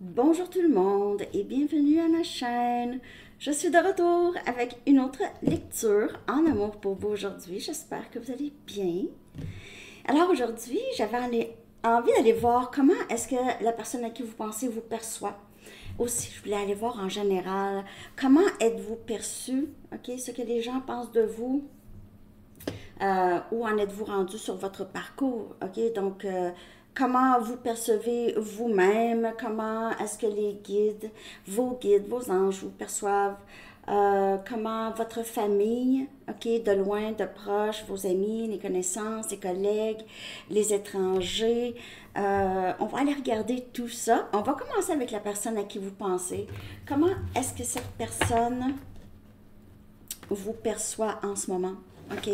Bonjour tout le monde et bienvenue à ma chaîne. Je suis de retour avec une autre lecture en amour pour vous aujourd'hui. J'espère que vous allez bien. Alors aujourd'hui, envie d'aller voir comment est-ce que la personne à qui vous pensez vous perçoit. Aussi, je voulais aller voir en général comment êtes-vous perçu, ok, ce que les gens pensent de vous, où en êtes-vous rendu sur votre parcours, ok? Donc, comment vous percevez vous-même, comment est-ce que les guides, vos anges vous perçoivent, comment votre famille, ok, de loin, de proche, vos amis, les connaissances, les collègues, les étrangers. On va aller regarder tout ça. On va commencer avec la personne à qui vous pensez. Comment est-ce que cette personne vous perçoit en ce moment, ok?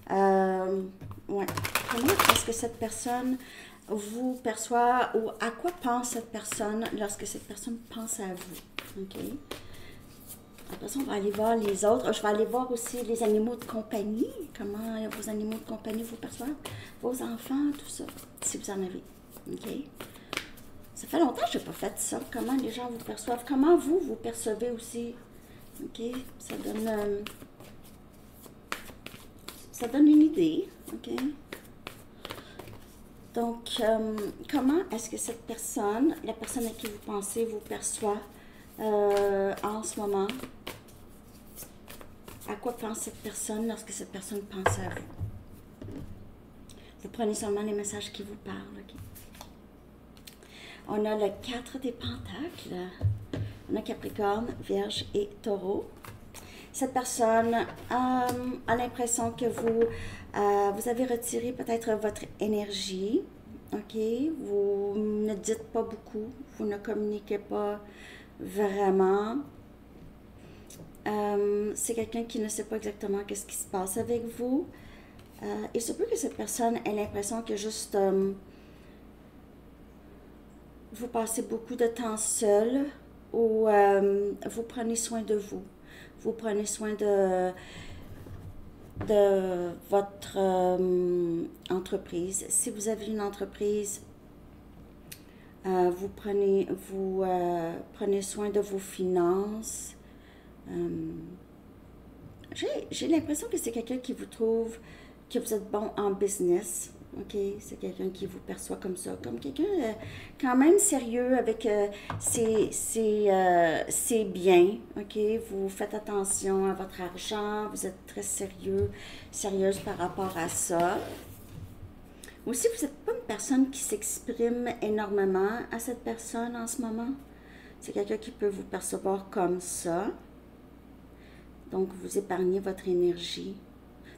Euh, ouais. Comment est-ce que cette personne vous perçoit ou à quoi pense cette personne lorsque cette personne pense à vous, ok? Après ça, on va aller voir les autres. Je vais aller voir aussi les animaux de compagnie. Comment vos animaux de compagnie vous perçoivent, vos enfants, tout ça, si vous en avez, ok? Ça fait longtemps que je n'ai pas fait ça. Comment les gens vous perçoivent, comment vous vous percevez aussi, ok? Ça donne une idée, ok? Donc, comment est-ce que cette personne, la personne à qui vous pensez, vous perçoit en ce moment? À quoi pense cette personne lorsque cette personne pense à vous? Vous prenez seulement les messages qui vous parlent, ok? On a le 4 des pentacles. On a Capricorne, Vierge et Taureau. Cette personne a l'impression que vous avez retiré peut-être votre énergie, ok? Vous ne dites pas beaucoup, vous ne communiquez pas vraiment. C'est quelqu'un qui ne sait pas exactement qu'est-ce qui se passe avec vous. Il se peut que cette personne ait l'impression que juste vous passez beaucoup de temps seul ou vous prenez soin de vous. Vous prenez soin de votre entreprise. Si vous avez une entreprise, vous prenez soin de vos finances. J'ai l'impression que c'est quelqu'un qui vous trouve que vous êtes bon en business. OK? C'est quelqu'un qui vous perçoit comme ça, comme quelqu'un quand même sérieux avec ses biens. OK? Vous faites attention à votre argent, vous êtes très sérieuse par rapport à ça. Aussi, vous n'êtes pas une personne qui s'exprime énormément à cette personne en ce moment. C'est quelqu'un qui peut vous percevoir comme ça. Donc, vous épargnez votre énergie.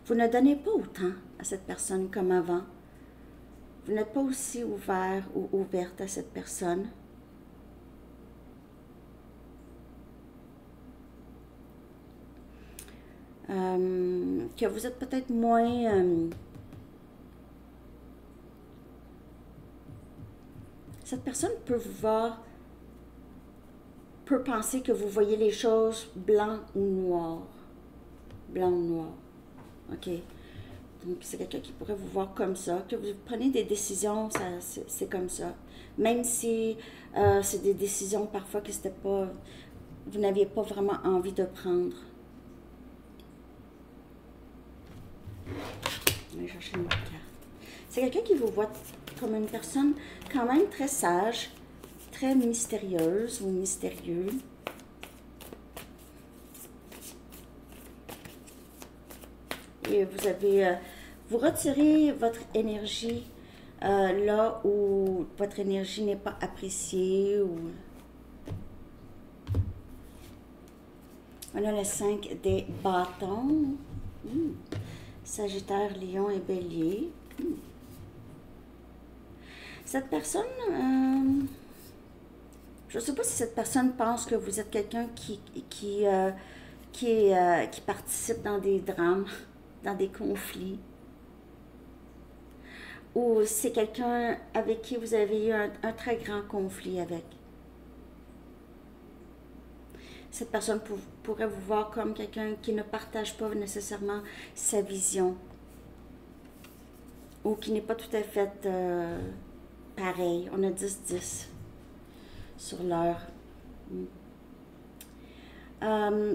Vous ne donnez pas autant à cette personne comme avant. Vous n'êtes pas aussi ouvert ou ouverte à cette personne. Que vous êtes peut-être moins... cette personne peut vous voir, peut penser que vous voyez les choses blanc ou noir. Blanc ou noir. OK? Donc, c'est quelqu'un qui pourrait vous voir comme ça, que vous prenez des décisions, c'est comme ça. Même si c'est des décisions parfois que c'était pas, vous n'aviez pas vraiment envie de prendre. Je vais chercher une autre carte. C'est quelqu'un qui vous voit comme une personne quand même très sage, très mystérieuse ou mystérieux. Et vous retirez votre énergie là où votre énergie n'est pas appréciée. On a le 5 des bâtons. Sagittaire, Lion et Bélier. Cette personne, je ne sais pas si cette personne pense que vous êtes quelqu'un qui participe dans des drames, dans des conflits. Ou c'est quelqu'un avec qui vous avez eu un très grand conflit avec. Cette personne pourrait vous voir comme quelqu'un qui ne partage pas nécessairement sa vision. Ou qui n'est pas tout à fait pareil. On a 10-10 sur leur...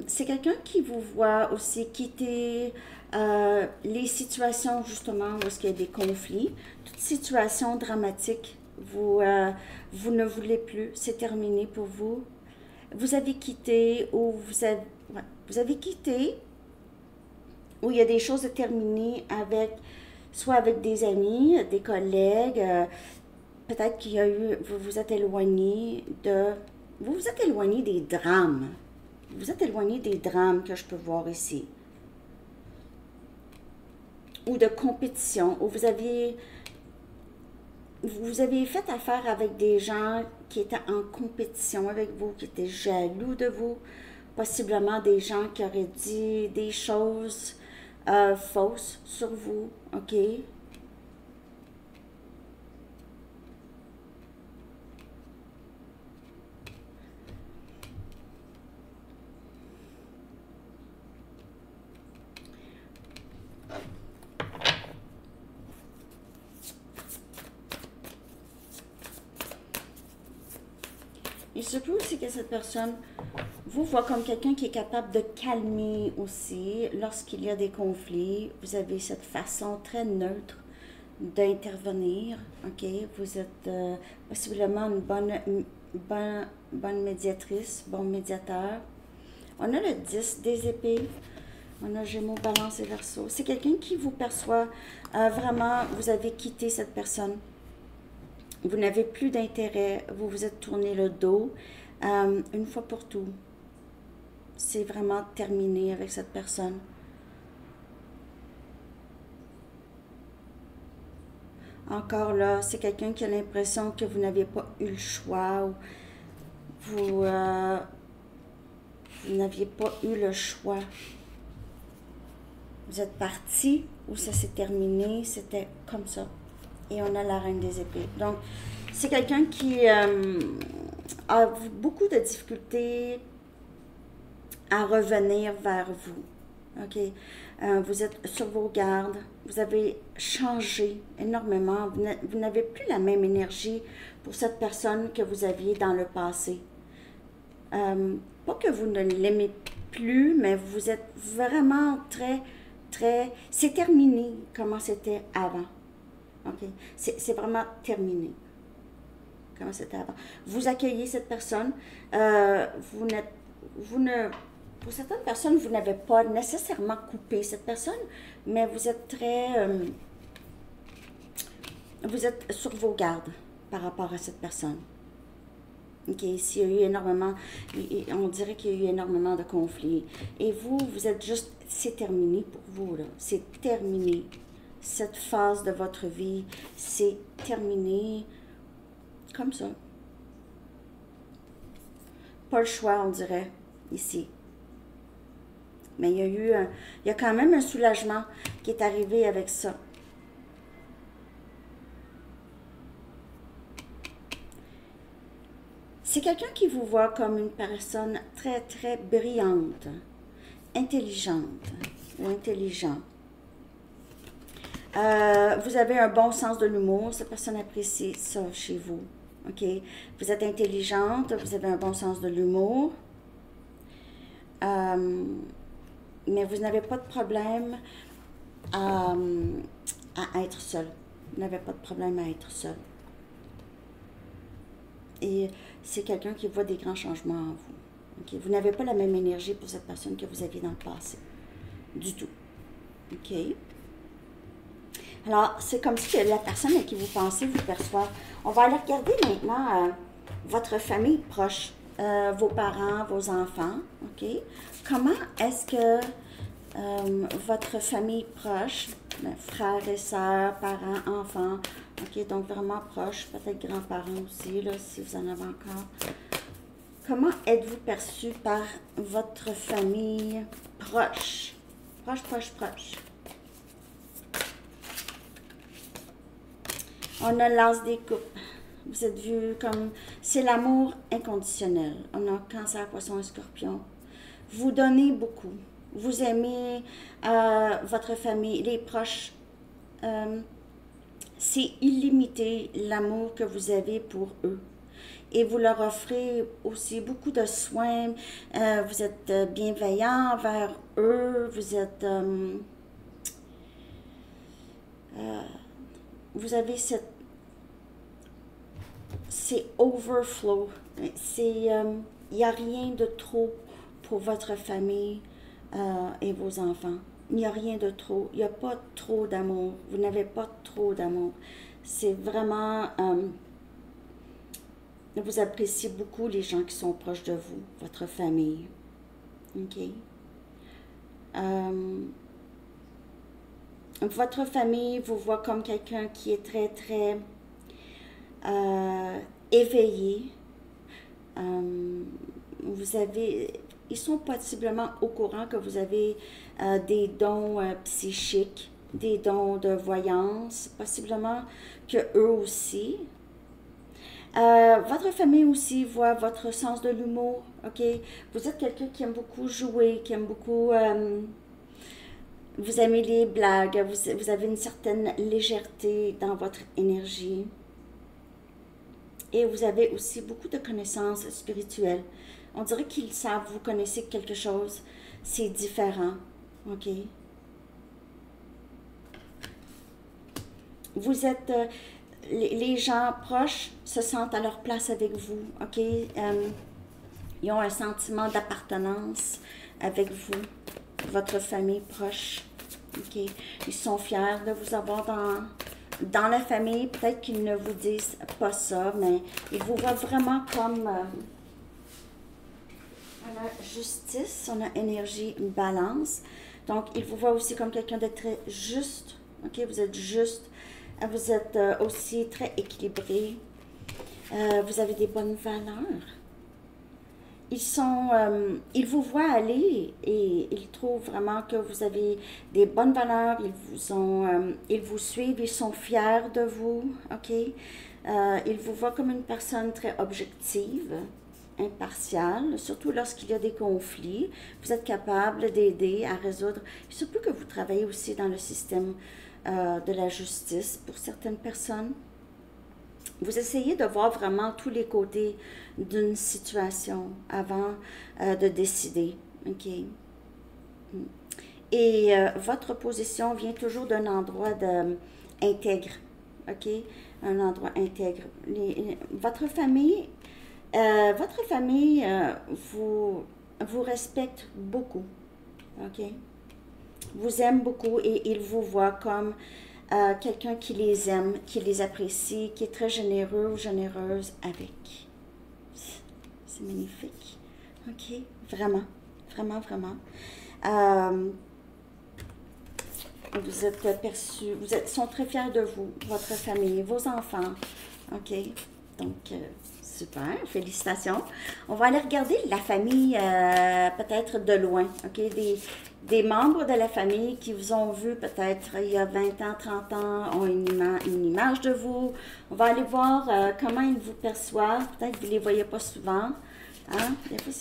c'est quelqu'un qui vous voit aussi quitter les situations justement où il y a des conflits, toute situation dramatique, vous ne voulez plus, c'est terminé pour vous. Vous avez quitté ou vous avez quitté où il y a des choses à terminer avec, soit avec des amis, des collègues, peut-être qu'il y a eu, vous vous êtes éloigné vous vous êtes éloigné des drames. Vous êtes éloigné des drames que je peux voir ici. Ou de compétition, où vous avez fait affaire avec des gens qui étaient en compétition avec vous, qui étaient jaloux de vous, possiblement des gens qui auraient dit des choses fausses sur vous, ok? Il se peut aussi que cette personne vous voit comme quelqu'un qui est capable de calmer aussi lorsqu'il y a des conflits. Vous avez cette façon très neutre d'intervenir, ok? Vous êtes possiblement une bonne médiatrice, bon médiateur. On a le 10 des épées, on a Gémeaux, Balance et Verseau. C'est quelqu'un qui vous perçoit vraiment, vous avez quitté cette personne. Vous n'avez plus d'intérêt, vous vous êtes tourné le dos une fois pour tout. C'est vraiment terminé avec cette personne. Encore là, c'est quelqu'un qui a l'impression que vous n'avez pas eu le choix ou vous n'aviez pas eu le choix. Vous êtes parti ou ça s'est terminé, c'était comme ça. Et on a la Reine des épées. Donc, c'est quelqu'un qui a beaucoup de difficultés à revenir vers vous. OK? Vous êtes sur vos gardes. Vous avez changé énormément. Vous n'avez plus la même énergie pour cette personne que vous aviez dans le passé. Pas que vous ne l'aimez plus, mais vous êtes vraiment c'est terminé comment c'était avant. OK? C'est vraiment terminé. Comment c'était avant. Vous accueillez cette personne. Pour certaines personnes, vous n'avez pas nécessairement coupé cette personne, mais vous êtes vous êtes sur vos gardes par rapport à cette personne. OK? S'il y a eu énormément, on dirait qu'il y a eu énormément de conflits. Et vous êtes juste, c'est terminé pour vous, là. C'est terminé. Cette phase de votre vie, c'est terminé comme ça. Pas le choix, on dirait, ici. Mais il y a quand même un soulagement qui est arrivé avec ça. C'est quelqu'un qui vous voit comme une personne très brillante, intelligente ou intelligent. Vous avez un bon sens de l'humour, cette personne apprécie ça chez vous. OK? Vous êtes intelligente, vous avez un bon sens de l'humour. Mais vous n'avez pas de problème à être seul. Vous n'avez pas de problème à être seul. Et c'est quelqu'un qui voit des grands changements en vous. Okay? Vous n'avez pas la même énergie pour cette personne que vous aviez dans le passé. Du tout. OK? Alors, c'est comme si la personne à qui vous pensez vous perçoit. On va aller regarder maintenant votre famille proche, vos parents, vos enfants. OK? Comment est-ce que votre famille proche, frères et sœurs, parents, enfants, OK, donc vraiment proche, peut-être grands-parents aussi, là, si vous en avez encore. Comment êtes-vous perçu par votre famille proche? Proche. On a l'as des coupes. Vous êtes vu comme... C'est l'amour inconditionnel. On a Cancer, Poisson et Scorpion. Vous donnez beaucoup. Vous aimez votre famille, les proches. C'est illimité l'amour que vous avez pour eux. et vous leur offrez aussi beaucoup de soins. Vous êtes bienveillant envers eux, vous avez c'est overflow. Il n'y a rien de trop pour votre famille et vos enfants. Il n'y a rien de trop. Il n'y a pas trop d'amour. Vous n'avez pas trop d'amour. C'est vraiment... vous appréciez beaucoup les gens qui sont proches de vous, votre famille. OK? Votre famille vous voit comme quelqu'un qui est très, très éveillé. Ils sont possiblement au courant que vous avez des dons psychiques, des dons de voyance, possiblement que eux aussi. Votre famille aussi voit votre sens de l'humour, ok? Vous êtes quelqu'un qui aime beaucoup jouer, qui aime beaucoup... vous aimez les blagues, vous avez une certaine légèreté dans votre énergie. Et vous avez aussi beaucoup de connaissances spirituelles. On dirait qu'ils savent, vous connaissez quelque chose, c'est différent, ok? Vous êtes... les gens proches se sentent à leur place avec vous, ok? Ils ont un sentiment d'appartenance avec vous, votre famille proche, ok? Ils sont fiers de vous avoir dans la famille. Peut-être qu'ils ne vous disent pas ça, mais ils vous voient vraiment comme... on a justice, on a énergie, une balance. Donc, ils vous voient aussi comme quelqu'un de très juste, ok? Vous êtes juste. Vous êtes aussi très équilibré. Vous avez des bonnes valeurs. Ils vous voient aller et ils trouvent vraiment que vous avez des bonnes valeurs. Ils vous suivent, ils sont fiers de vous, ok? Ils vous voient comme une personne très objective, impartiale, surtout lorsqu'il y a des conflits. Vous êtes capable d'aider à résoudre. Il se peut que vous travaillez aussi dans le système de la justice pour certaines personnes. Vous essayez de voir vraiment tous les côtés d'une situation avant de décider. OK? Et votre position vient toujours d'un endroit intègre. OK? Un endroit intègre. Votre famille vous respecte beaucoup. OK? Vous aime beaucoup et il vous voit comme quelqu'un qui les aime, qui les apprécie, qui est très généreux ou généreuse avec. C'est magnifique. OK? Vraiment, vraiment, vraiment. Vous êtes perçus, sont très fiers de vous, votre famille, vos enfants. OK? Donc, super, félicitations. On va aller regarder la famille peut-être de loin, OK? Des membres de la famille qui vous ont vu peut-être il y a 20 ans, 30 ans, ont une image de vous. On va aller voir comment ils vous perçoivent. Peut-être que vous ne les voyez pas souvent. Hein? Des fois,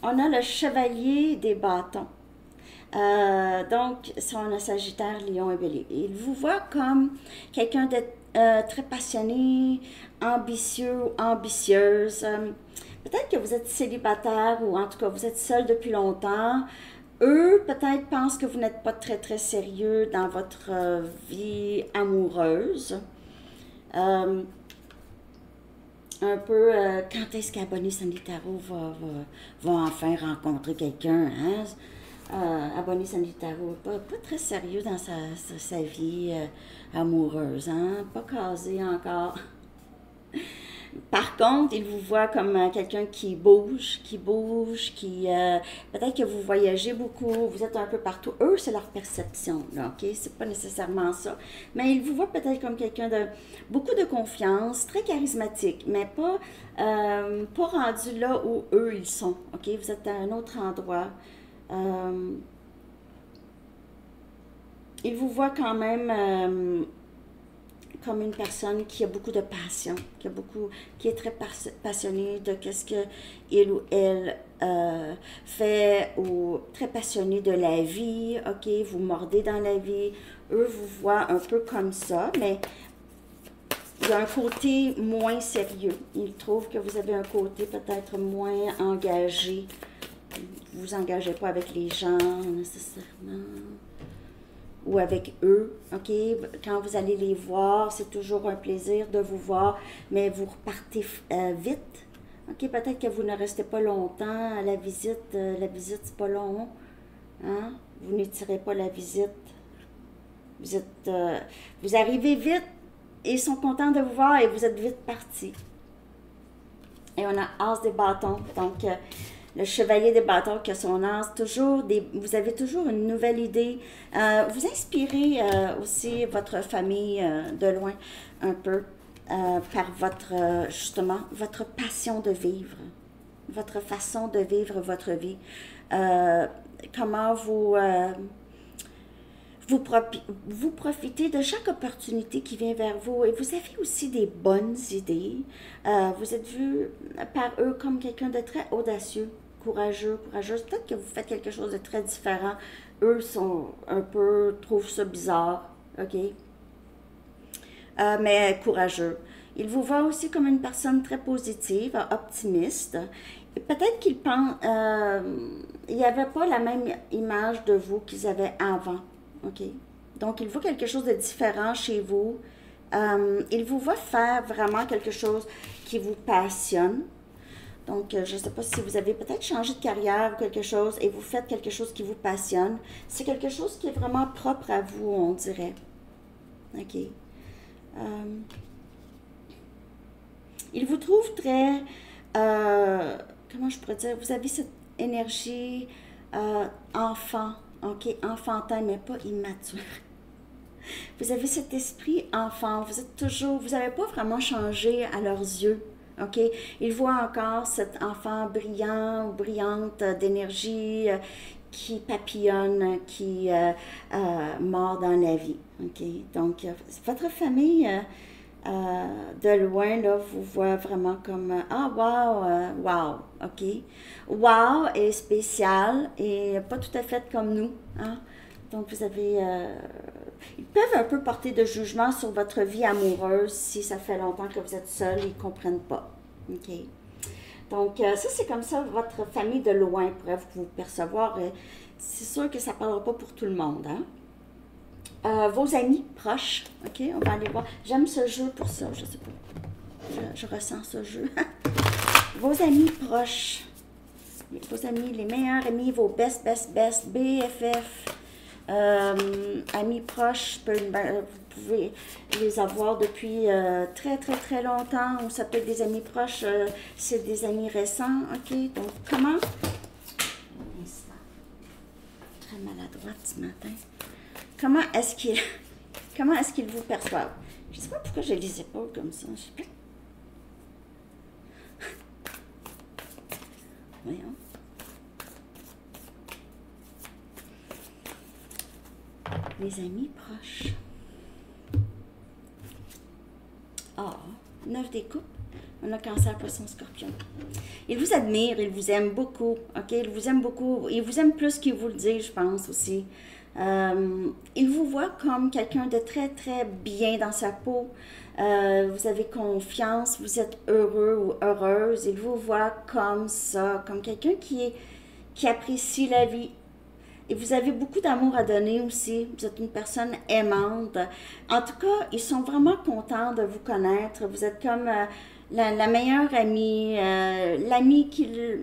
on a le chevalier des bâtons. Donc, on a Sagittaire, Lion et Bélier. Il vous voit comme quelqu'un de très passionné, ambitieux ou ambitieuse. Peut-être que vous êtes célibataire ou en tout cas vous êtes seul depuis longtemps. Eux, peut-être, pensent que vous n'êtes pas très, très sérieux dans votre vie amoureuse. Un peu, quand est-ce qu'Abonné Sanitaro va enfin rencontrer quelqu'un, hein? Abonné Sanitaro, pas très sérieux dans sa vie amoureuse, hein? Pas casé encore. Par contre, il vous voit comme quelqu'un qui bouge, peut-être que vous voyagez beaucoup, vous êtes un peu partout. Eux, c'est leur perception, là, ok? C'est pas nécessairement ça. Mais il vous voit peut-être comme quelqu'un de beaucoup de confiance, très charismatique, mais pas rendu là où eux, ils sont, ok? Vous êtes à un autre endroit. Il vous voit quand même... comme une personne qui a beaucoup de passion, qui est très passionnée de ce que il ou elle fait, ou très passionné de la vie, ok, vous mordez dans la vie. Eux vous voient un peu comme ça, mais il y a un côté moins sérieux. Il trouve que vous avez un côté peut-être moins engagé. Vous vous engagez pas avec les gens nécessairement. Ou avec eux, OK? Quand vous allez les voir, c'est toujours un plaisir de vous voir, mais vous repartez vite. OK? Peut-être que vous ne restez pas longtemps à la visite. La visite, c'est pas long. Hein? Vous n'étirez pas la visite. Vous arrivez vite, et ils sont contents de vous voir et vous êtes vite partis. Et on a As des bâtons, donc le chevalier des bâtons qui a son as, vous avez toujours une nouvelle idée. Vous inspirez aussi votre famille de loin un peu par justement, votre passion de vivre, votre façon de vivre votre vie. Comment vous profitez de chaque opportunité qui vient vers vous et vous avez aussi des bonnes idées. Vous êtes vu par eux comme quelqu'un de très audacieux, courageux, courageuse. Peut-être que vous faites quelque chose de très différent. Eux trouvent ça bizarre, OK? Mais courageux. Ils vous voient aussi comme une personne très positive, optimiste. Et peut-être qu'ils pensent, il n'y avait pas la même image de vous qu'ils avaient avant. OK. Donc, il voit quelque chose de différent chez vous. Il vous voit faire vraiment quelque chose qui vous passionne. Donc, je ne sais pas si vous avez peut-être changé de carrière ou quelque chose et vous faites quelque chose qui vous passionne. C'est quelque chose qui est vraiment propre à vous, on dirait. OK. Il vous trouve très... comment je pourrais dire? Vous avez cette énergie enfant. OK, enfantin, mais pas immature. Vous avez cet esprit enfant. Vous n'avez pas vraiment changé à leurs yeux. OK? Ils voient encore cet enfant brillant ou brillante d'énergie qui papillonne, qui mord dans la vie. OK? Donc, votre famille, de loin, là, vous voit vraiment comme ah, wow, wow, OK. Wow est spécial et pas tout à fait comme nous. Hein? Donc, vous avez. Ils peuvent un peu porter de jugement sur votre vie amoureuse si ça fait longtemps que vous êtes seul et ils ne comprennent pas. OK. Donc, ça, c'est comme ça, votre famille de loin pourrait vous percevoir. C'est sûr que ça ne parlera pas pour tout le monde. Hein? Vos amis proches, OK, on va aller voir. J'aime ce jeu pour ça, je sais pas. Je ressens ce jeu. Vos amis proches, vos amis, les meilleurs amis, vos best, BFF, amis proches, vous pouvez les avoir depuis très, très, très longtemps, ou ça peut être des amis proches, c'est des amis récents, OK, donc comment? Un instant. Très maladroite ce matin. Comment est-ce qu'ils vous perçoivent? Je ne sais pas pourquoi j'ai les épaules comme ça. Je sais pas. Voyons. Les amis proches. Ah, 9 des coupes. On a Cancer, Poisson, Scorpion. Ils vous admirent, ils vous aiment beaucoup. OK? Ils vous aiment beaucoup. Ils vous aiment plus qu'ils vous le disent, je pense aussi. Il vous voit comme quelqu'un de très, très bien dans sa peau. Vous avez confiance, vous êtes heureux ou heureuse. Il vous voit comme ça, comme quelqu'un qui apprécie la vie. Et vous avez beaucoup d'amour à donner aussi. Vous êtes une personne aimante. En tout cas, ils sont vraiment contents de vous connaître. Vous êtes comme la meilleure amie, l'amie qu'ils ne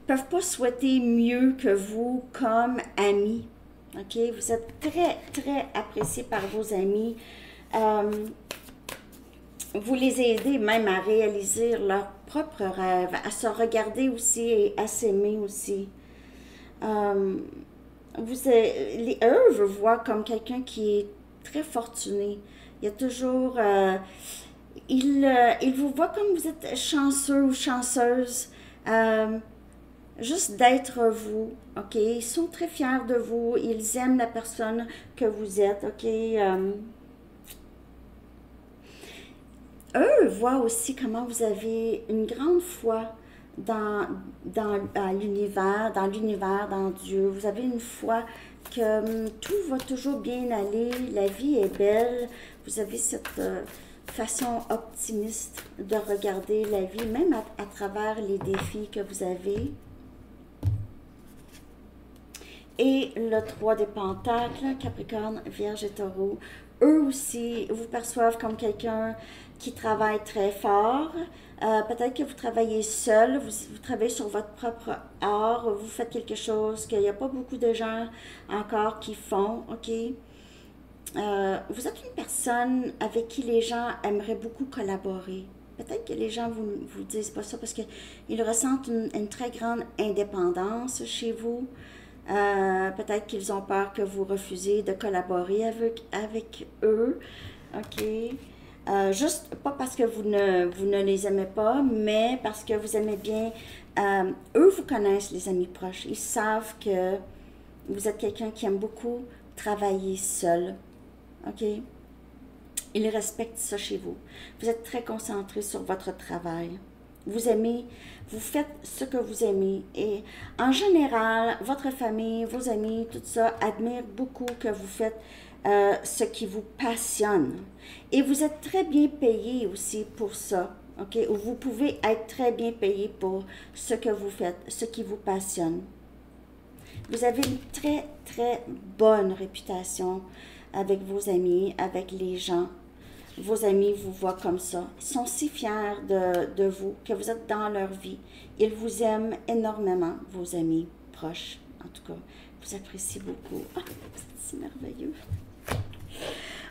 peuvent pas souhaiter mieux que vous comme amie. OK? Vous êtes très, très apprécié par vos amis. Vous les aidez même à réaliser leurs propres rêves, à se regarder aussi et à s'aimer aussi. Eux vous voient comme quelqu'un qui est très fortuné. Il y a toujours... ils vous voient comme vous êtes chanceux ou chanceuse. Juste d'être vous, OK? Ils sont très fiers de vous. Ils aiment la personne que vous êtes, OK? Eux voient aussi comment vous avez une grande foi dans l'univers, dans Dieu. Vous avez une foi que tout va toujours bien aller, la vie est belle. Vous avez façon optimiste de regarder la vie, même à travers les défis que vous avez. Et le 3 des Pentacles, Capricorne, Vierge et Taureau, eux aussi vous perçoivent comme quelqu'un qui travaille très fort. Peut-être que vous travaillez seul, vous travaillez sur votre propre art, vous faites quelque chose qu'il n'y a pas beaucoup de gens encore qui font, ok? Vous êtes une personne avec qui les gens aimeraient beaucoup collaborer. Peut-être que les gens vous disent pas ça parce qu'ils ressentent une très grande indépendance chez vous. Peut-être qu'ils ont peur que vous refusiez de collaborer avec eux. OK. Juste pas parce que vous ne les aimez pas, mais parce que vous aimez bien. Eux vous connaissent, les amis proches. Ils savent que vous êtes quelqu'un qui aime beaucoup travailler seul. OK? Ils respectent ça chez vous. Vous êtes très concentré sur votre travail. Vous aimez, vous faites ce que vous aimez. Et en général, votre famille, vos amis, tout ça, admirent beaucoup que vous faites ce qui vous passionne. Et vous êtes très bien payé aussi pour ça. OK? Ou vous pouvez être très bien payé pour ce que vous faites, ce qui vous passionne. Vous avez une très, très bonne réputation avec vos amis, avec les gens. Vos amis vous voient comme ça. Ils sont si fiers de vous, que vous êtes dans leur vie. Ils vous aiment énormément, vos amis proches. En tout cas, vous apprécient beaucoup. Ah, c'est si merveilleux.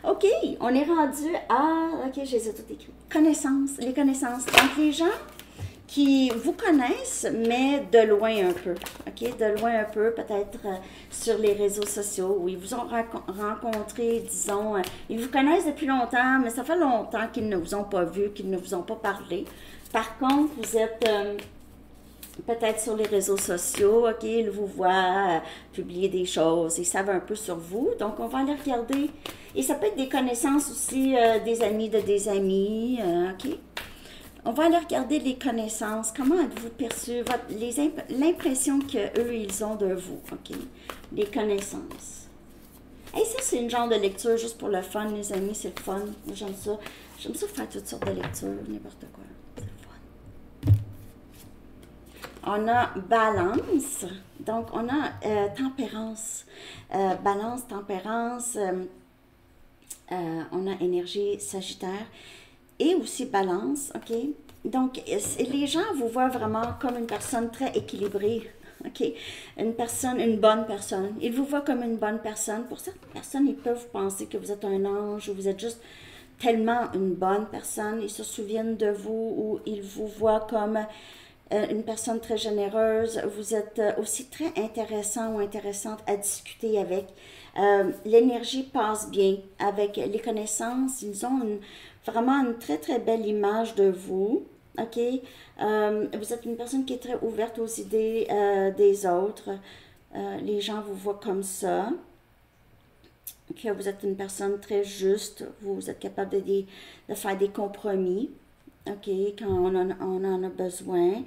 OK, on est rendu à... OK, je les ai tout écrits. Connaissances, les connaissances. Donc, les gens qui vous connaissent, mais de loin un peu. OK, de loin un peu, peut-être sur les réseaux sociaux, où ils vous ont rencontré, disons, ils vous connaissent depuis longtemps, mais ça fait longtemps qu'ils ne vous ont pas vu, qu'ils ne vous ont pas parlé. Par contre, vous êtes peut-être sur les réseaux sociaux, OK, ils vous voient publier des choses, ils savent un peu sur vous, donc on va aller regarder. Et ça peut être des connaissances aussi, des amis de des amis, OK. On va aller regarder les connaissances. Comment êtes-vous perçu? L'impression qu'eux, ils ont de vous. OK? Les connaissances. Et ça, c'est une genre de lecture juste pour le fun, les amis. C'est le fun. J'aime ça. J'aime ça faire toutes sortes de lectures, n'importe quoi. C'est le fun. On a balance. Donc, on a tempérance. Balance, tempérance. On a énergie sagittaire. Et aussi balance, OK? Donc, les gens vous voient vraiment comme une personne très équilibrée, OK? Une bonne personne. Ils vous voient comme une bonne personne. Pour certaines personnes, ils peuvent penser que vous êtes un ange ou vous êtes juste tellement une bonne personne. Ils se souviennent de vous ou ils vous voient comme une personne très généreuse. Vous êtes aussi très intéressant ou intéressante à discuter avec. L'énergie passe bien avec les connaissances. Ils ont vraiment une très, très belle image de vous. OK? Vous êtes une personne qui est très ouverte aux idées des autres. Les gens vous voient comme ça. Que vous êtes une personne très juste. Vous êtes capable de faire des compromis. OK? Quand on en a besoin.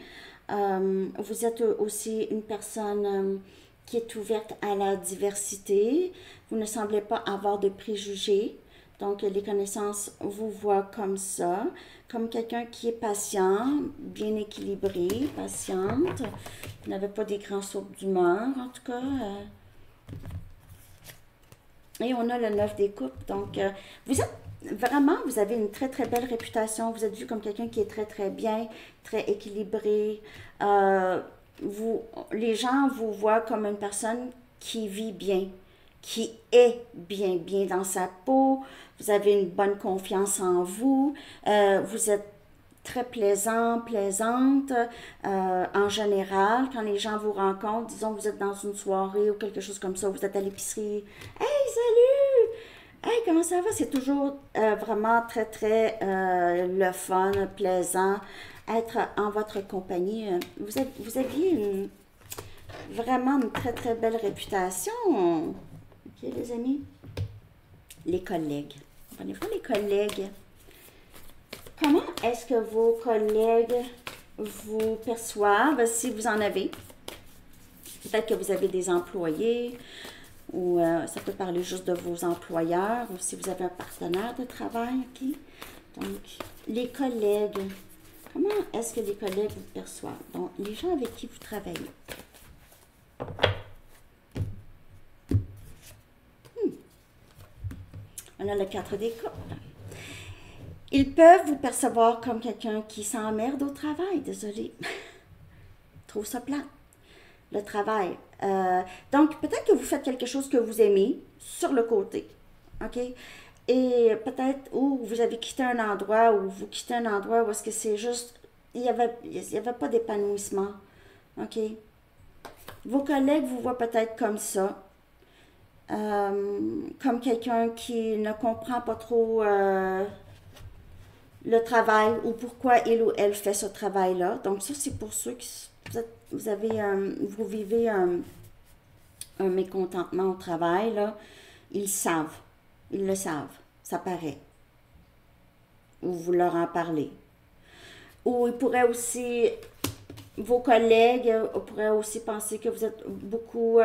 Vous êtes aussi une personne qui est ouverte à la diversité. Vous ne semblez pas avoir de préjugés. Donc, les connaissances vous voient comme ça, comme quelqu'un qui est patient, bien équilibré, patiente. Vous n'avez pas des grands sauts d'humeur, en tout cas. Et on a le 9 des coupes. Donc, vous avez une très, très belle réputation. Vous êtes vu comme quelqu'un qui est très, très bien, très équilibré. Les gens vous voient comme une personne qui vit bien, qui est bien dans sa peau. Vous avez une bonne confiance en vous. Vous êtes très plaisante en général. Quand les gens vous rencontrent, disons vous êtes dans une soirée ou quelque chose comme ça, vous êtes à l'épicerie. « Hey, salut! Hey, comment ça va? » C'est toujours vraiment très, très le fun, plaisant, être en votre compagnie. Vous aviez vraiment une très, très belle réputation. OK, les amis? Les collègues. Prenez voir les collègues. Comment est-ce que vos collègues vous perçoivent, si vous en avez? Peut-être que vous avez des employés, ou ça peut parler juste de vos employeurs, ou si vous avez un partenaire de travail, OK? Donc, les collègues. Comment est-ce que les collègues vous perçoivent? Donc, les gens avec qui vous travaillez. On a le 4 des coups. Ils peuvent vous percevoir comme quelqu'un qui s'emmerde au travail. Désolée. Trouve ça plat. Le travail. Donc, peut-être que vous faites quelque chose que vous aimez sur le côté. OK? Et peut-être, ou vous avez quitté un endroit, ou vous quittez un endroit où est-ce que c'est juste, il y avait pas d'épanouissement. OK? Vos collègues vous voient peut-être comme ça. Comme quelqu'un qui ne comprend pas trop le travail ou pourquoi il ou elle fait ce travail-là. Donc ça, c'est pour ceux qui vous vivez un mécontentement au travail, là. Ils savent. Ils le savent. Ça paraît. Ou vous leur en parlez. Ou ils pourraient aussi, vos collègues pourraient aussi penser que vous êtes beaucoup,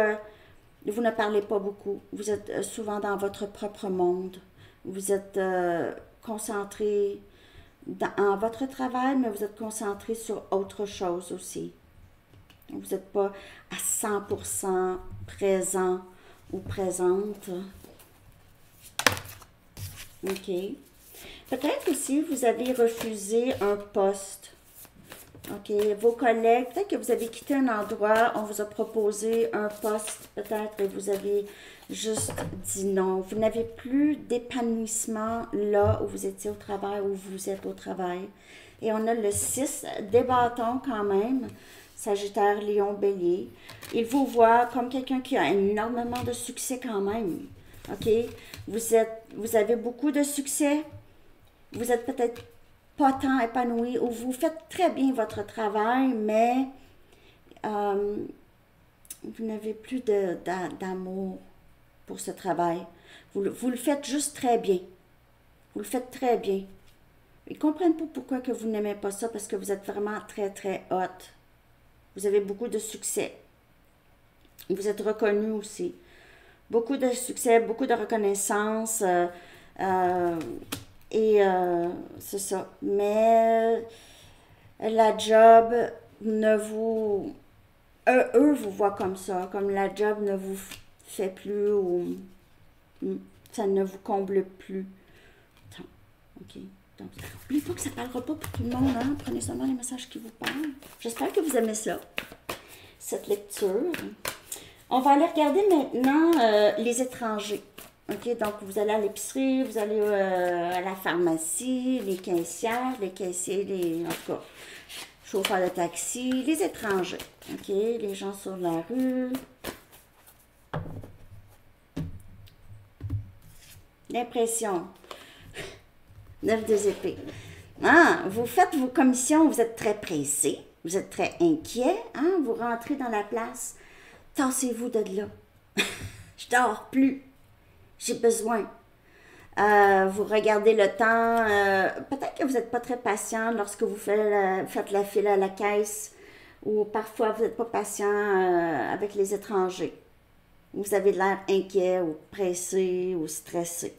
vous ne parlez pas beaucoup. Vous êtes souvent dans votre propre monde. Vous êtes concentré en votre travail, mais vous êtes concentré sur autre chose aussi. Vous n'êtes pas à 100% présent ou présente. OK. Peut-être aussi vous avez refusé un poste. OK. Vos collègues, peut-être que vous avez quitté un endroit, on vous a proposé un poste, peut-être, et vous avez juste dit non. Vous n'avez plus d'épanouissement là où vous étiez au travail, où vous êtes au travail. Et on a le 6 des bâtons quand même. Sagittaire, Lion, Bélier. Il vous voit comme quelqu'un qui a énormément de succès quand même. OK? Vous avez beaucoup de succès. Vous êtes peut-être pas tant épanoui ou vous faites très bien votre travail, mais vous n'avez plus d'amour pour ce travail. Vous le faites juste très bien. Vous le faites très bien. Ils ne comprennent pas pourquoi que vous n'aimez pas ça, parce que vous êtes vraiment très, très hot. Vous avez beaucoup de succès. Vous êtes reconnu aussi. Beaucoup de succès, beaucoup de reconnaissance. C'est ça. Mais la job ne vous... Eux vous voient comme ça, comme la job ne vous fait plus ou ça ne vous comble plus. Attends, OK. Donc, n'oubliez pas que ça ne parlera pas pour tout le monde, hein? Prenez seulement les messages qui vous parlent. J'espère que vous aimez ça, cette lecture. On va aller regarder maintenant les étrangers. OK, donc vous allez à l'épicerie, vous allez à la pharmacie, les caissières, les caissiers, en tout cas, chauffeurs de taxi, les étrangers. OK, les gens sur la rue. L'impression. 9 des épées. Ah, vous faites vos commissions, vous êtes très pressé, vous êtes très inquiet, hein? Vous rentrez dans la place. Tassez-vous de là. Je dors plus. J'ai besoin. Vous regardez le temps. Peut-être que vous n'êtes pas très patient lorsque vous faites la file à la caisse, ou parfois vous n'êtes pas patient avec les étrangers. Vous avez l'air inquiet ou pressé ou stressé.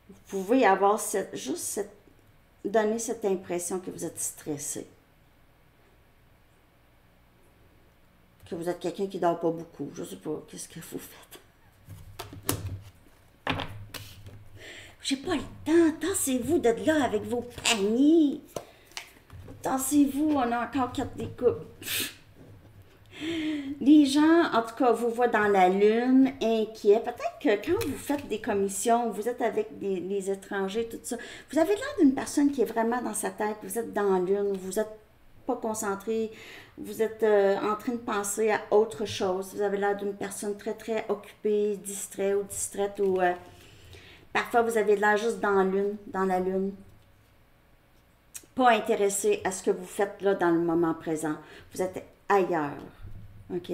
Vous pouvez avoir donner cette impression que vous êtes stressé. Que vous êtes quelqu'un qui ne dort pas beaucoup. Je ne sais pas, qu'est-ce que vous faites? J'ai pas le temps. Tassez-vous de là avec vos paniers. Tassez-vous, on a encore 4 découpes. Les gens, en tout cas, vous voient dans la lune, inquiets. Peut-être que quand vous faites des commissions, vous êtes avec les étrangers, tout ça, vous avez l'air d'une personne qui est vraiment dans sa tête. Vous êtes dans la lune, vous n'êtes pas concentré, vous êtes en train de penser à autre chose. Vous avez l'air d'une personne très, très occupée, distraite ou distraite. Ou parfois, vous avez l'air juste dans la lune. Pas intéressé à ce que vous faites là dans le moment présent. Vous êtes ailleurs. OK?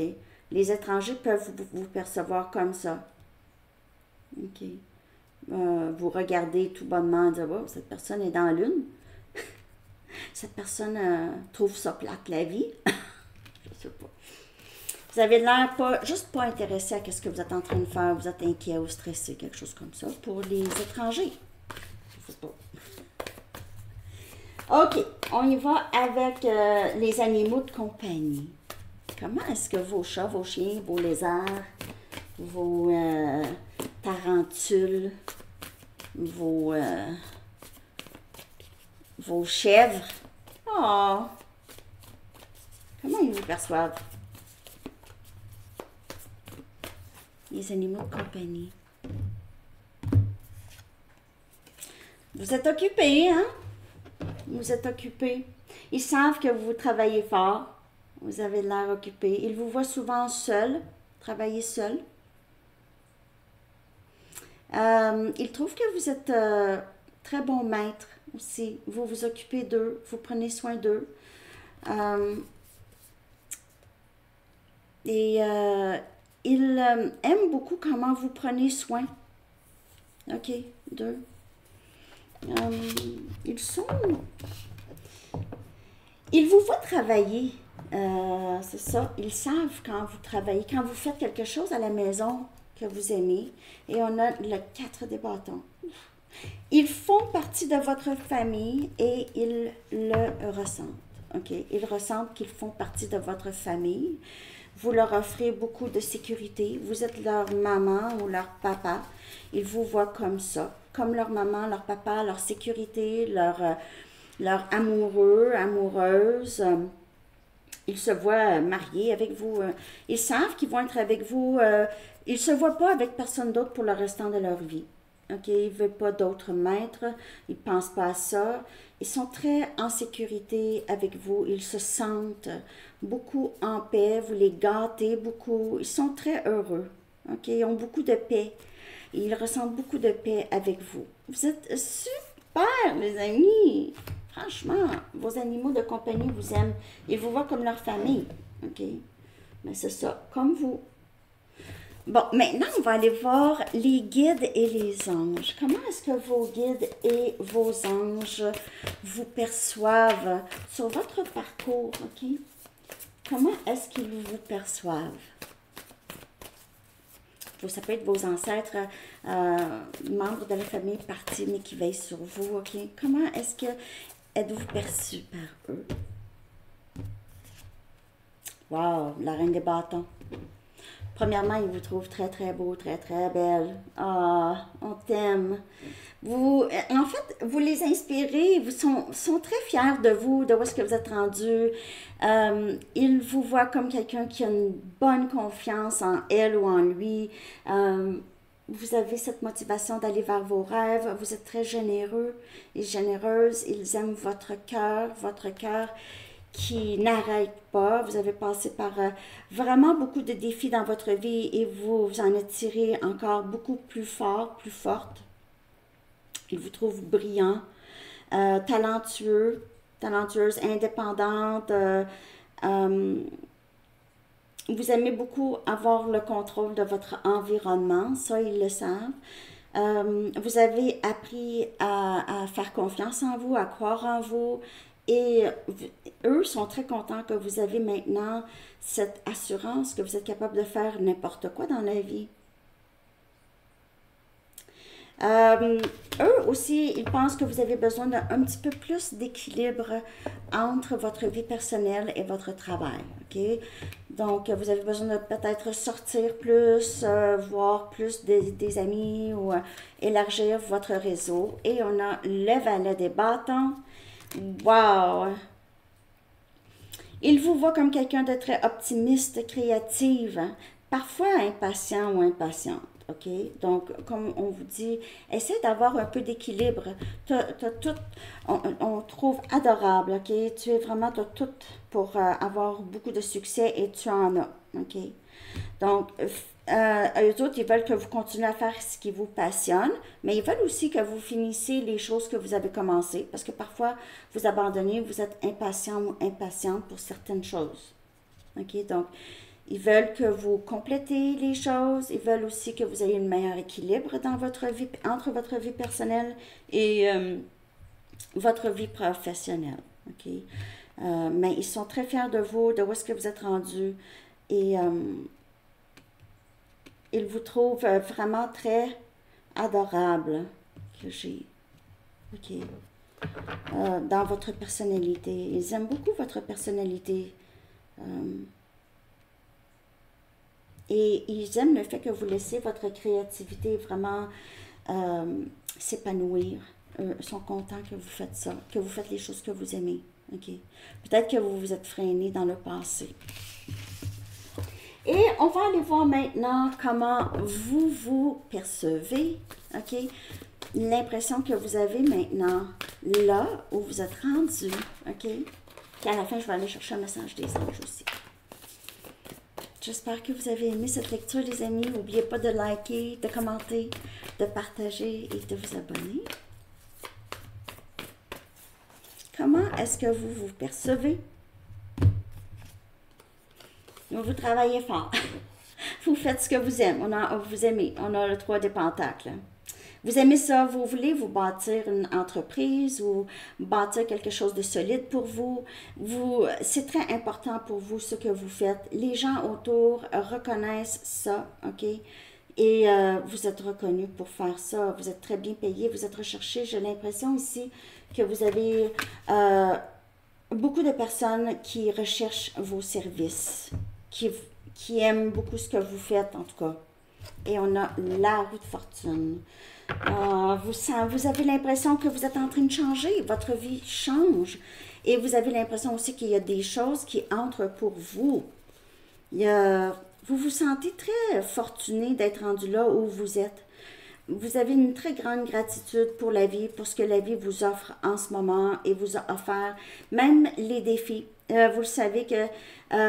Les étrangers peuvent vous percevoir comme ça. OK? Vous regardez tout bonnement et dire, oh, cette personne est dans la lune. Cette personne trouve ça plate, la vie. Je sais pas. Vous avez l'air juste pas intéressé à ce que vous êtes en train de faire. Vous êtes inquiet ou stressé, quelque chose comme ça. Pour les étrangers. Je sais pas. OK, on y va avec les animaux de compagnie. Comment est-ce que vos chats, vos chiens, vos lézards, vos tarentules, vos, vos chèvres, oh, comment ils vous perçoivent? Les animaux de compagnie. Vous êtes occupés, hein? Vous êtes occupés. Ils savent que vous travaillez fort. Vous avez l'air occupé. Ils vous voient souvent seul, travailler seul. Ils trouvent que vous êtes très bon maître aussi. Vous vous occupez d'eux, vous prenez soin d'eux. Et ils aiment beaucoup comment vous prenez soin. OK, d'eux. Ils sont... Ils vous voient travailler. C'est ça. Ils savent quand vous travaillez, quand vous faites quelque chose à la maison que vous aimez. Et on a le 4 des bâtons. Ils font partie de votre famille et ils le ressentent. OK? Ils ressentent qu'ils font partie de votre famille. Vous leur offrez beaucoup de sécurité. Vous êtes leur maman ou leur papa. Ils vous voient comme ça, comme leur maman, leur papa, leur sécurité, leur amoureux, amoureuse. Ils se voient mariés avec vous. Ils savent qu'ils vont être avec vous. Ils ne se voient pas avec personne d'autre pour le restant de leur vie. OK? Ils ne veulent pas d'autres maîtres. Ils ne pensent pas à ça. Ils sont très en sécurité avec vous. Ils se sentent beaucoup en paix. Vous les gâtez beaucoup. Ils sont très heureux. OK? Ils ont beaucoup de paix. Ils ressentent beaucoup de paix avec vous. Vous êtes super, les amis. Franchement, vos animaux de compagnie vous aiment. Ils vous voient comme leur famille. OK? Mais c'est ça, comme vous. Bon, maintenant, on va aller voir les guides et les anges. Comment est-ce que vos guides et vos anges vous perçoivent sur votre parcours, OK? Comment est-ce qu'ils vous perçoivent? Ça peut être vos ancêtres, membres de la famille partis, mais qui veillent sur vous, OK? Comment est-ce que êtes-vous perçu par eux? Wow, la reine des bâtons. Premièrement, ils vous trouvent très, très beau, très, très belle. Ah, on t'aime. Vous, en fait, vous les inspirez, ils sont très fiers de vous, de où est-ce que vous êtes rendu. Ils vous voient comme quelqu'un qui a une bonne confiance en elle ou en lui. Vous avez cette motivation d'aller vers vos rêves. Vous êtes très généreux et généreuse. Ils aiment votre cœur qui n'arrête pas. Vous avez passé par vraiment beaucoup de défis dans votre vie et vous en êtes tiré encore beaucoup plus fort, plus forte. Ils vous trouvent brillant, talentueuse, indépendante. Vous aimez beaucoup avoir le contrôle de votre environnement, ça ils le savent. Vous avez appris à faire confiance en vous, à croire en vous. Et eux sont très contents que vous avez maintenant cette assurance que vous êtes capable de faire n'importe quoi dans la vie. Eux aussi, ils pensent que vous avez besoin d'un petit peu plus d'équilibre entre votre vie personnelle et votre travail. OK? Donc, vous avez besoin de peut-être sortir plus, voir plus des amis ou élargir votre réseau. Et on a le valet des bâtons. Wow! Il vous voit comme quelqu'un de très optimiste, créative, parfois impatient ou impatiente. OK? Donc, comme on vous dit, essaie d'avoir un peu d'équilibre. On trouve adorable, OK? Tu es vraiment, t'as tout pour avoir beaucoup de succès et tu en as, OK? Donc, eux autres, ils veulent que vous continuez à faire ce qui vous passionne, mais ils veulent aussi que vous finissiez les choses que vous avez commencées, parce que parfois, vous abandonnez, vous êtes impatient ou impatiente pour certaines choses. OK? Donc, ils veulent que vous complétez les choses. Ils veulent aussi que vous ayez un meilleur équilibre dans votre vie, entre votre vie personnelle et votre vie professionnelle. OK? Mais ils sont très fiers de vous, de où est-ce que vous êtes rendu. Et ils vous trouvent vraiment très adorable. Que j'ai. OK. dans votre personnalité. Ils aiment beaucoup votre personnalité. Et ils aiment le fait que vous laissez votre créativité vraiment s'épanouir. Ils sont contents que vous faites ça, que vous faites les choses que vous aimez. OK? Peut-être que vous vous êtes freiné dans le passé. Et on va aller voir maintenant comment vous vous percevez. OK? L'impression que vous avez maintenant, là où vous êtes rendu. OK? Puis à la fin, je vais aller chercher un message des anges aussi. J'espère que vous avez aimé cette lecture, les amis. N'oubliez pas de liker, de commenter, de partager et de vous abonner. Comment est-ce que vous vous percevez? Vous travaillez fort. Vous faites ce que vous aimez. Vous aimez. On a le 3 des pentacles. Vous aimez ça, vous voulez vous bâtir une entreprise ou bâtir quelque chose de solide pour vous. C'est très important pour vous ce que vous faites. Les gens autour reconnaissent ça, OK? Et vous êtes reconnu pour faire ça. Vous êtes très bien payé, vous êtes recherché. J'ai l'impression ici que vous avez beaucoup de personnes qui recherchent vos services, qui aiment beaucoup ce que vous faites en tout cas. Et on a la roue de fortune. Vous avez l'impression que vous êtes en train de changer. Votre vie change. Et vous avez l'impression aussi qu'il y a des choses qui entrent pour vous. Vous vous sentez très fortuné d'être rendu là où vous êtes. Vous avez une très grande gratitude pour la vie, pour ce que la vie vous offre en ce moment et vous a offert. Même les défis. Vous le savez que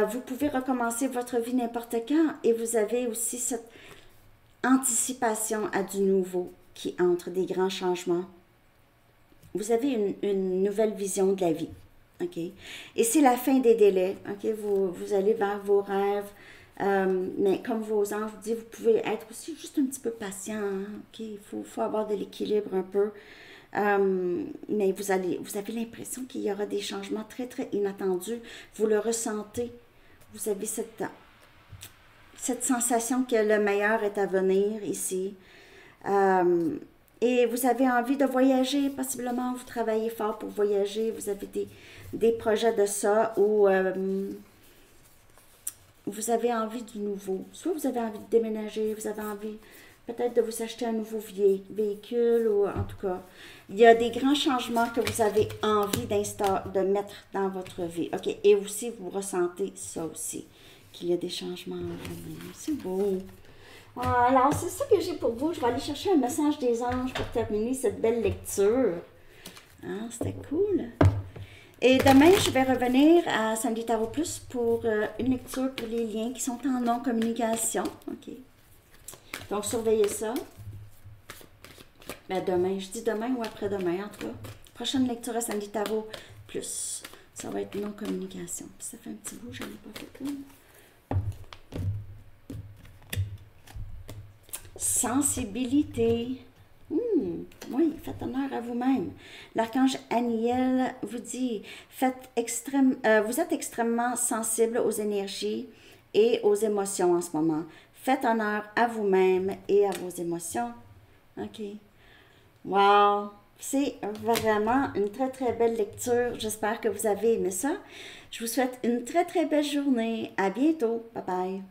vous pouvez recommencer votre vie n'importe quand. Et vous avez aussi cette anticipation à du nouveau qui entre, des grands changements. Vous avez une nouvelle vision de la vie, OK? Et c'est la fin des délais, OK? Vous allez vers vos rêves, mais comme vos anges vous disent, vous pouvez être aussi juste un petit peu patient, hein? OK? Il faut avoir de l'équilibre un peu, mais vous avez l'impression qu'il y aura des changements très, très inattendus. Vous le ressentez. Vous avez cette sensation que le meilleur est à venir ici. Et vous avez envie de voyager, possiblement vous travaillez fort pour voyager, vous avez des projets de ça ou vous avez envie du nouveau. Soit vous avez envie de déménager, vous avez envie peut-être de vous acheter un nouveau véhicule ou en tout cas, il y a des grands changements que vous avez envie de mettre dans votre vie. OK, et aussi vous ressentez ça aussi, qu'il y a des changements à venir. C'est beau. Alors, c'est ça que j'ai pour vous. Je vais aller chercher un message des anges pour terminer cette belle lecture. Hein, c'était cool. Et demain, je vais revenir à Sandy Tarot Plus pour une lecture pour les liens qui sont en non-communication. OK. Donc, surveillez ça. Ben, demain, je dis demain ou après-demain, en tout cas. Prochaine lecture à Sandy Tarot Plus. Ça va être non-communication. Ça fait un petit bout, j'en ai pas fait une. Sensibilité. Oui, faites honneur à vous-même. L'archange Aniel vous dit, vous êtes extrêmement sensible aux énergies et aux émotions en ce moment. Faites honneur à vous-même et à vos émotions. OK. Wow! C'est vraiment une très, très belle lecture. J'espère que vous avez aimé ça. Je vous souhaite une très, très belle journée. À bientôt. Bye bye.